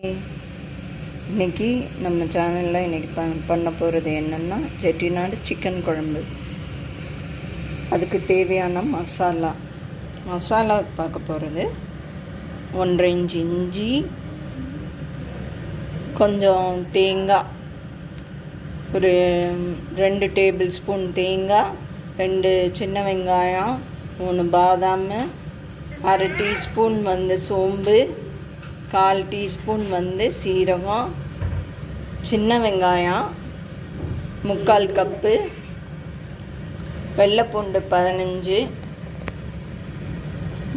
இன்றைக்கி நம்ம சேனலில் இன்றைக்கி பண்ண போகிறது என்னென்னா செட்டிநாடு சிக்கன் குழம்பு. அதுக்கு தேவையான மசாலா பார்க்க போகிறது. 1.5 இன்ச் இஞ்சி, கொஞ்சம் தேங்காய், ஒரு 2 டேபிள் ஸ்பூன் தேங்காய், 2 சின்ன வெங்காயம், 3 பாதாம், 1/2 டீஸ்பூன் சோம்பு, 1/4 டீஸ்பூன் சீரகம், சின்ன வெங்காயம் 3/4 கப்பு, வெள்ளைப்பூண்டு 15.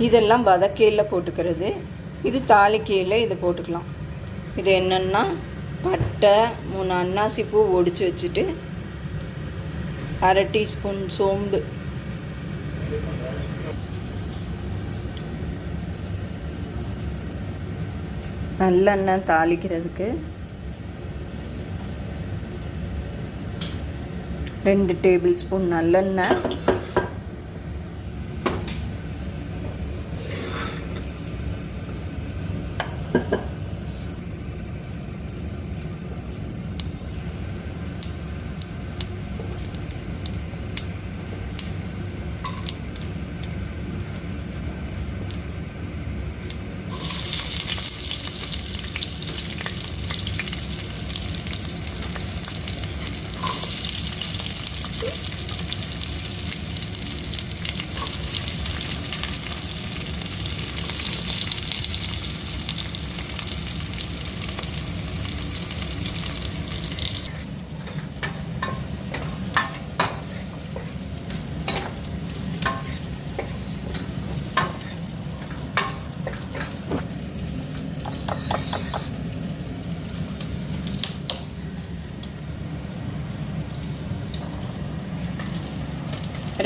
இதெல்லாம் வதக்கையில் போட்டுக்கிறது. இது தாளிக்கையில் இது போட்டுக்கலாம். இது என்னென்னா பட்டை, 3 அன்னாசி பூ ஒடிச்சு வச்சுட்டு, 1/2 டீஸ்பூன் சோம்பு, நல்லெண்ணெய் தாளிக்கிறதுக்கு 2 டேபிள் ஸ்பூன் நல்லெண்ணெய்,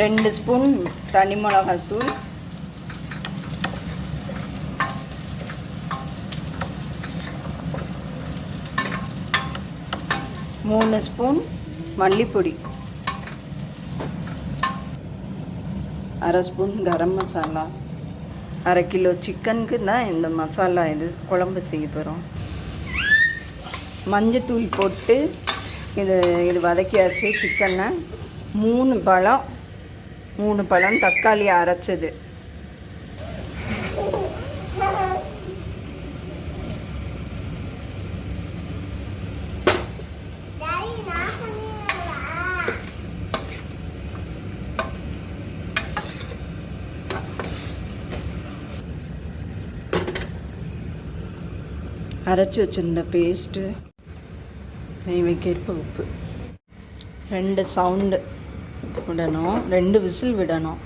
ரெண்டு ஸ்பூன் தனி மிளகாய்த்தூள், 3 spoon மல்லிப்பொடி, 1/2 spoon garam masala. 1/2 kilo சிக்கனுக்கு தான் இந்த மசாலா இது குழம்பு செய்ய போகிறோம். மஞ்சத்தூள் போட்டு இது வதக்கியாச்சு. சிக்கனை 3 பழம் தக்காளி அரைச்சது, அரைச்சி வச்சுருந்த பேஸ்ட்டு, நெய்வேக்கேற்ப உப்பு, 2 சவுண்டு விடணும், 2 விசில் விடணும்.